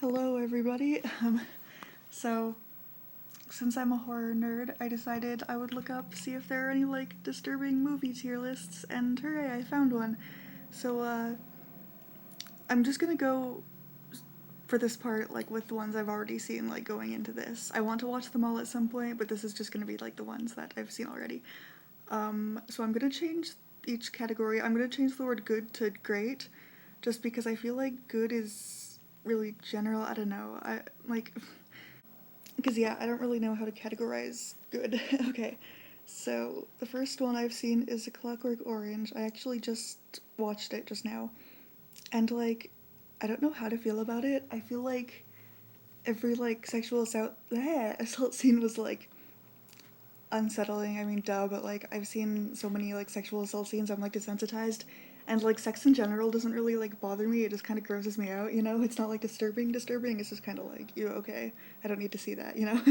Hello everybody. So since I'm a horror nerd, I decided I would look up, see if there are any like disturbing movie tier lists, and hooray, I found one. So I'm just gonna go for this part like with the ones I've already seen like going into this. I want to watch them all at some point, but this is just gonna be like the ones that I've seen already. So I'm gonna change each category. I'm gonna change the word good to great, just because I feel like good is really general. I don't know. I like because yeah, I don't really know how to categorize good. Okay, so the first one I've seen is A Clockwork Orange. I actually just watched it just now, and like, I don't know how to feel about it. I feel like every like sexual assault scene was like unsettling. I mean, duh, but like I've seen so many like sexual assault scenes, I'm like desensitized. And like sex in general doesn't really like bother me. It just kind of grosses me out, you know? It's not like disturbing. It's just kind of like, you okay? I don't need to see that, you know?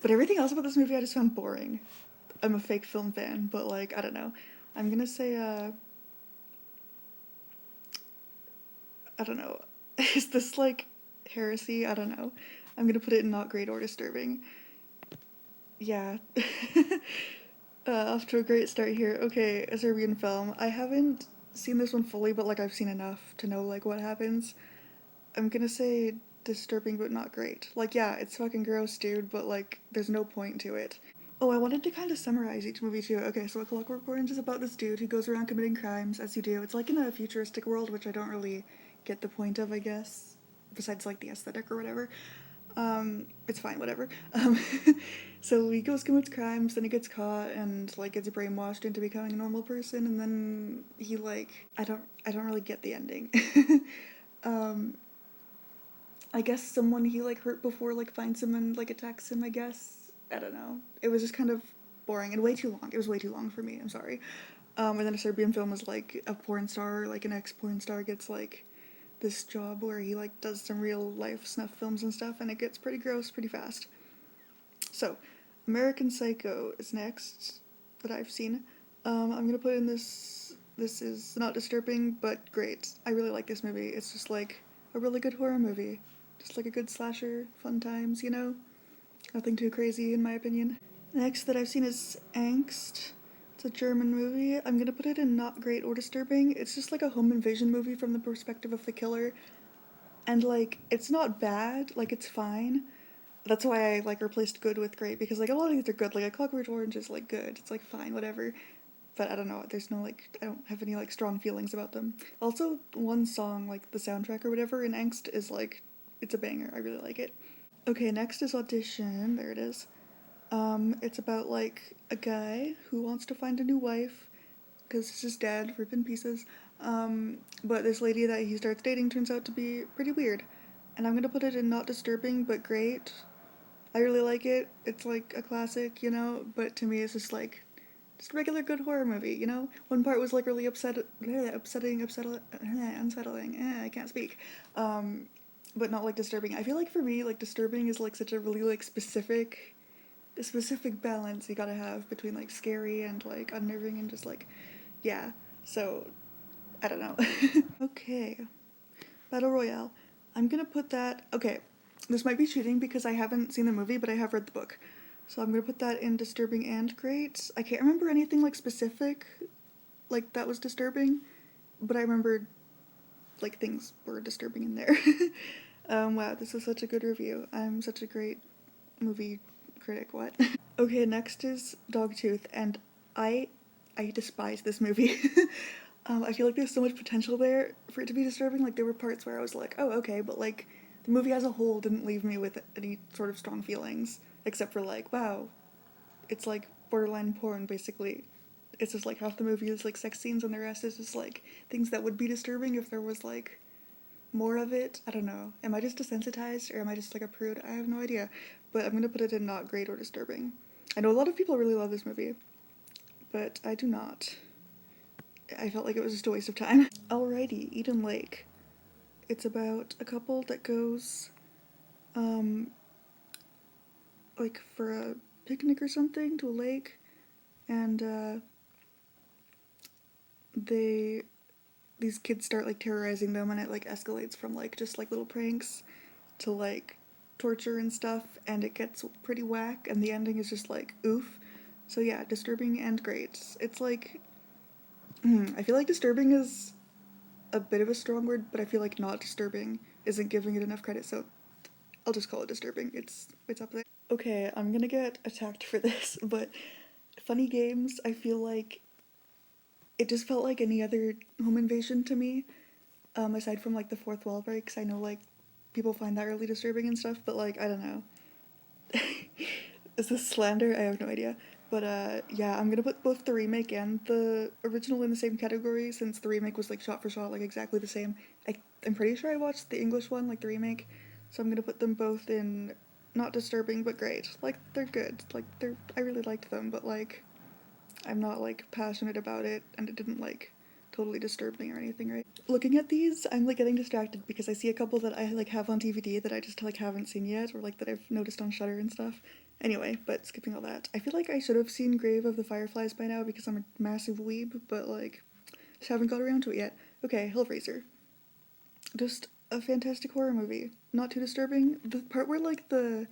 But everything else about this movie I just found boring. I'm a fake film fan, but like, I don't know. I'm gonna say, I don't know. Is this like heresy? I don't know. I'm gonna put it in not great or disturbing. Yeah. Off to a great start here. Okay, a Serbian film. I haven't seen this one fully, but like I've seen enough to know like what happens. I'm gonna say disturbing but not great. Like yeah, it's fucking gross, dude, but like there's no point to it. Oh, I wanted to kind of summarize each movie too. Okay, so A Clockwork Orange is about this dude who goes around committing crimes, as you do. It's like in a futuristic world, which I don't really get the point of, I guess, besides like the aesthetic or whatever. It's fine, whatever. So he goes commits crimes, then he gets caught and like gets brainwashed into becoming a normal person, and then he like I don't really get the ending. um, I guess someone he like hurt before like finds him and like attacks him. I guess I don't know. It was just kind of boring and way too long. It was way too long for me. I'm sorry. And then a Serbian film is like a porn star, like an ex porn star gets like this job where he like does some real life snuff films and stuff, and it gets pretty gross pretty fast. So, American Psycho is next that I've seen. I'm gonna put in this. This is not disturbing, but great. I really like this movie. It's just like a really good horror movie. Just like a good slasher, fun times, you know? Nothing too crazy, in my opinion. Next that I've seen is Angst. It's a German movie. I'm gonna put it in not great or disturbing. It's just like a home invasion movie from the perspective of the killer. And like, it's not bad, like, it's fine. That's why I like replaced good with great, because like a lot of these are good. Like a Clockwork Orange is like good. It's like fine, whatever. But I don't know. There's no like I don't have any like strong feelings about them. Also, one song like the soundtrack or whatever in Angst is like it's a banger. I really like it. Okay, next is Audition. There it is. It's about like a guy who wants to find a new wife because his dad ripped in pieces. But this lady that he starts dating turns out to be pretty weird. And I'm gonna put it in not disturbing but great. I really like it. It's like a classic, you know, but to me it's just a regular good horror movie, you know? One part was like really unsettling. I can't speak. But not like disturbing. I feel like for me, like disturbing is like such a really like a specific balance you gotta have between like scary and like unnerving and just like, yeah. So, I don't know. Okay. Battle Royale. I'm gonna put that. Okay, this might be cheating because I haven't seen the movie, but I have read the book. So I'm gonna put that in disturbing and great. I can't remember anything like specific, like that was disturbing, but I remembered like things were disturbing in there. Wow, this is such a good review. I'm such a great movie critic. What? Okay, next is Dogtooth, and I I despise this movie. I feel like there's so much potential there for it to be disturbing. Like there were parts where I was like, oh okay, but like the movie as a whole didn't leave me with any sort of strong feelings, except for like, wow, it's like borderline porn basically. It's just like half the movie is like sex scenes and the rest is just like things that would be disturbing if there was like more of it. I don't know. Am I just desensitized or am I just like a prude? I have no idea. But I'm gonna put it in not great or disturbing. I know a lot of people really love this movie, but I do not. I felt like it was just a waste of time. Alrighty, Eden Lake. It's about a couple that goes, um, like for a picnic or something to a lake, and they these kids start like terrorizing them, and it like escalates from like just like little pranks, to like torture and stuff, and it gets pretty whack, and the ending is just like oof. So yeah, disturbing and great. It's like I feel like disturbing is a bit of a strong word, but I feel like not disturbing isn't giving it enough credit, so I'll just call it disturbing. It's up there. Okay, I'm gonna get attacked for this, but Funny Games, I feel like it just felt like any other home invasion to me. Aside from like the fourth wall breaks, I know like people find that really disturbing and stuff, but like I don't know. Is this slander? I have no idea. But yeah, I'm gonna put both the remake and the original in the same category since the remake was like shot for shot, like exactly the same. I'm pretty sure I watched the English one, like the remake, so I'm gonna put them both in not disturbing but great. Like they're good. Like I really liked them, but like I'm not like passionate about it, and it didn't like totally disturb me or anything, right? Looking at these, I'm like getting distracted because I see a couple that I like have on DVD that I just like haven't seen yet, or like that I've noticed on Shudder and stuff. Anyway, but skipping all that, I feel like I should have seen Grave of the Fireflies by now because I'm a massive weeb, but like just haven't got around to it yet. Okay, Hellraiser, just a fantastic horror movie. Not too disturbing. The part where like the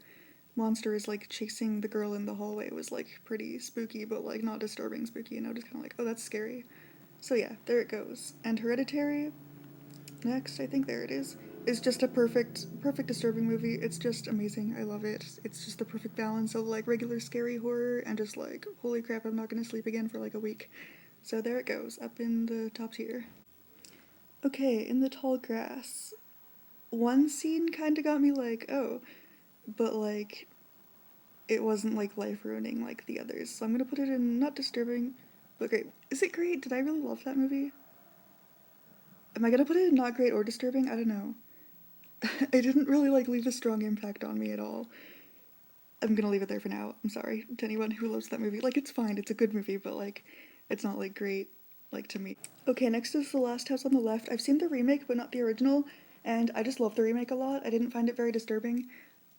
monster is like chasing the girl in the hallway was like pretty spooky, but like not disturbing spooky, just kind of like, oh, that's scary. So yeah, there it goes. And Hereditary, next, I think there it is. It's just a perfect disturbing movie. It's just amazing. I love it. It's just the perfect balance of like regular scary horror and just like, holy crap, I'm not gonna sleep again for like a week. So there it goes, up in the top tier. Okay, in the tall grass. One scene kind of got me like, oh, but like it wasn't like life ruining like the others. So I'm gonna put it in not disturbing, but great. Is it great? Did I really love that movie? Am I gonna put it in not great or disturbing? I don't know. It didn't really like leave a strong impact on me at all. I'm gonna leave it there for now. I'm sorry to anyone who loves that movie. Like it's fine, it's a good movie, but like it's not like great like to me. Okay, next is The Last House on the Left. I've seen the remake but not the original, and I just love the remake a lot. I didn't find it very disturbing,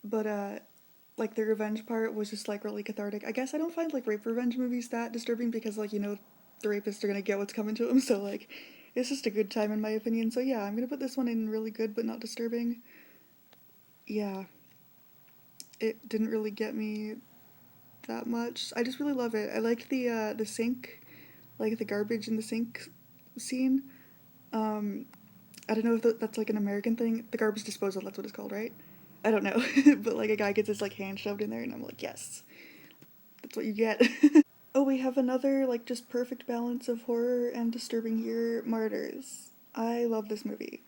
but like the revenge part was just like really cathartic. I guess I don't find like rape revenge movies that disturbing because like the rapists are gonna get what's coming to them, so like it's just a good time in my opinion. So yeah, I'm gonna put this one in really good but not disturbing. Yeah, it didn't really get me that much. I just really love it. I like the sink, like the garbage in the sink scene. Um, I don't know if that's like an American thing. The garbage disposal, that's what it's called, right? I don't know, but like a guy gets his like hand shoved in there, and I'm like, yes, that's what you get. Oh, we have another like just perfect balance of horror and disturbing here. Martyrs. I love this movie.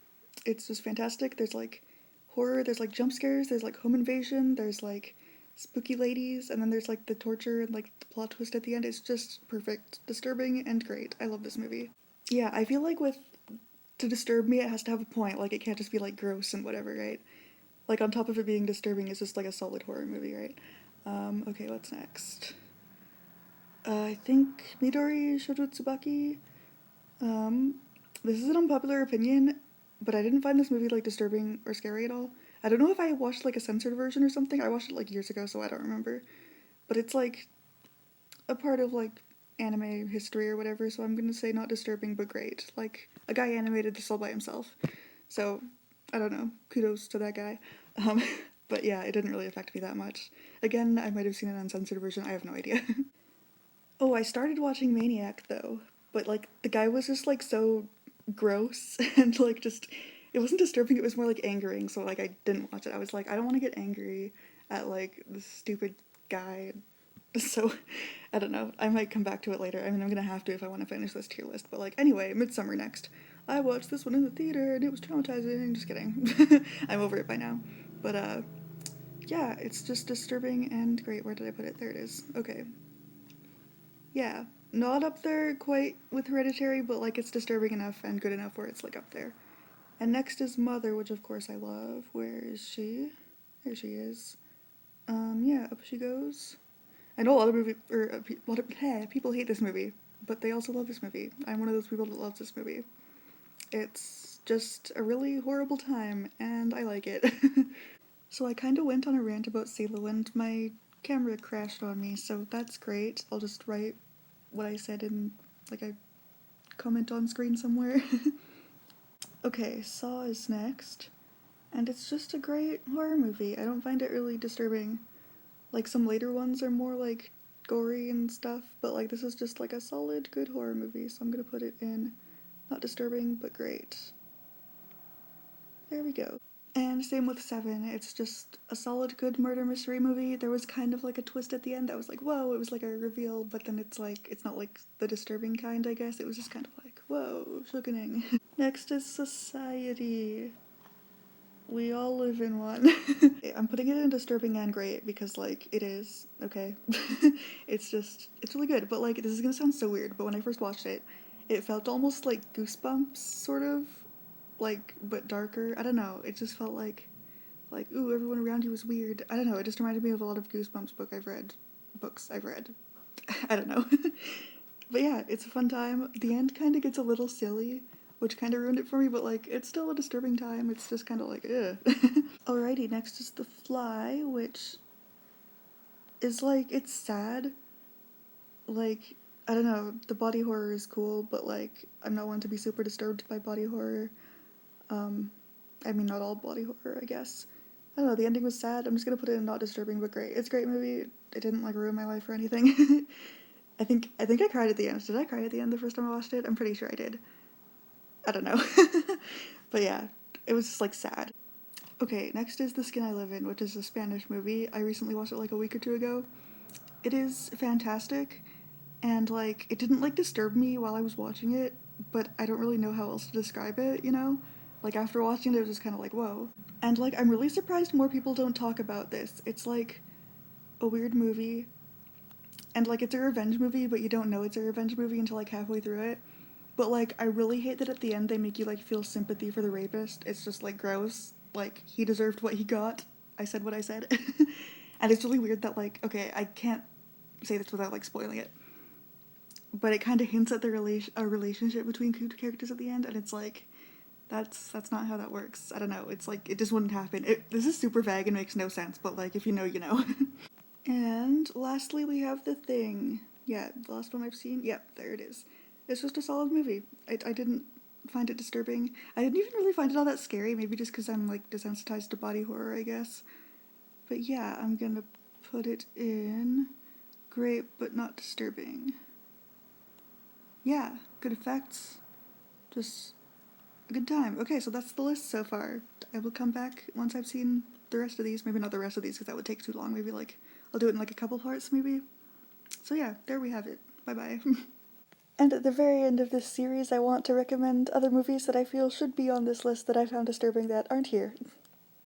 It's just fantastic. There's like horror, there's like jump scares, there's like home invasion, there's like spooky ladies, and then there's like the torture and like the plot twist at the end. It's just perfect, disturbing and great. I love this movie. Yeah, I feel like with to disturb me, it has to have a point. Like it can't just be like gross and whatever, right? Like on top of it being disturbing, it's just like a solid horror movie, right? Okay, what's next? I think Midori Tsubaki. Um, this is an unpopular opinion, but I didn't find this movie like disturbing or scary at all. I don't know if I watched like a censored version or something. I watched it like years ago, so I don't remember. But it's like a part of like anime history or whatever, so I'm gonna say not disturbing but great. Like a guy animated this all by himself. So I don't know. Kudos to that guy. Um, but yeah, it didn't really affect me that much. Again, I might have seen an uncensored version. I have no idea. Oh, I started watching Maniac though, but like the guy was just like so gross and like just it wasn't disturbing, it was more like angering, so like I didn't watch it. I was like, I don't want to get angry at like this stupid guy. So I don't know. I might come back to it later. I mean, I'm gonna have to if I want to finish this tier list. But like anyway, Midsummer next. I watched this one in the theater and it was traumatizing. Just kidding. I'm over it by now. But yeah, it's just disturbing and great. Where did I put it? There it is. Okay. Yeah, not up there quite with Hereditary, but like it's disturbing enough and good enough where it's like up there. And next is Mother, which of course I love. Where is she? There she is. Yeah, up she goes. I know a lot of people hate this movie, but they also love this movie. I'm one of those people that loves this movie. It's just a really horrible time, and I like it. So I kind of went on a rant about Salo, and my camera crashed on me, so that's great. I'll just write what I said in like a comment on screen somewhere. Okay, Saw is next. And it's just a great horror movie. I don't find it really disturbing. Like some later ones are more like gory and stuff, but like this is just like a solid good horror movie, so I'm gonna put it in not disturbing but great. There we go. And same with Seven. It's just a solid good murder mystery movie. There was kind of like a twist at the end that was like, whoa, it was like a reveal, but then it's like it's not like the disturbing kind, I guess. It was just kind of like, whoa, shookening. Next is Society. We all live in one. I'm putting it in disturbing and great because, like, it is, okay? It's really good, but, like, this is gonna sound so weird, but when I first watched it, it felt almost like Goosebumps, sort of, like, but darker. I don't know, it just felt like, ooh, everyone around you was weird. I don't know, it just reminded me of a lot of Goosebumps books I've read. I don't know. But yeah, it's a fun time. The end kind of gets a little silly, which kind of ruined it for me, but like it's still a disturbing time. It's just kind of like, ugh. Alrighty, next is The Fly, which is like, it's sad. Like, I don't know, the body horror is cool, but like, I'm not one to be super disturbed by body horror. Um, I mean, not all body horror, I guess. I don't know, the ending was sad. I'm just gonna put it in not disturbing, but great. It's a great movie. It didn't like ruin my life or anything. I think I cried at the end. Did I cry at the end the first time I watched it? I'm pretty sure I did. I don't know. But yeah, it was just like sad. Okay, next is The Skin I Live In, which is a Spanish movie. I recently watched it like a week or two ago. It is fantastic, and like it didn't like disturb me while I was watching it, but I don't really know how else to describe it, you know? Like after watching it, it was just kind of like, whoa. And like I'm really surprised more people don't talk about this. It's like a weird movie, and like it's a revenge movie, but you don't know it's a revenge movie until like halfway through it. But like I really hate that at the end they make you like feel sympathy for the rapist. It's just like gross. Like he deserved what he got. I said what I said. And it's really weird that like okay, I can't say this without like spoiling it. But it kind of hints at a relationship between two characters at the end, and it's like that's not how that works. I don't know. It's like it just wouldn't happen. This is super vague and makes no sense, but like if you know, you know. And lastly, we have The Thing. Yeah, the last one I've seen. Yep, there it is. It's just a solid movie. I didn't find it disturbing. I didn't even really find it all that scary, maybe just because I'm like desensitized to body horror, I guess. But yeah, I'm gonna put it in great but not disturbing. Yeah, good effects. Just a good time. Okay, so that's the list so far. I will come back once I've seen the rest of these. Maybe not the rest of these because that would take too long. Maybe like I'll do it in like a couple parts, maybe. So yeah, there we have it. Bye bye. And at the very end of this series, I want to recommend other movies that I feel should be on this list that I found disturbing that aren't here.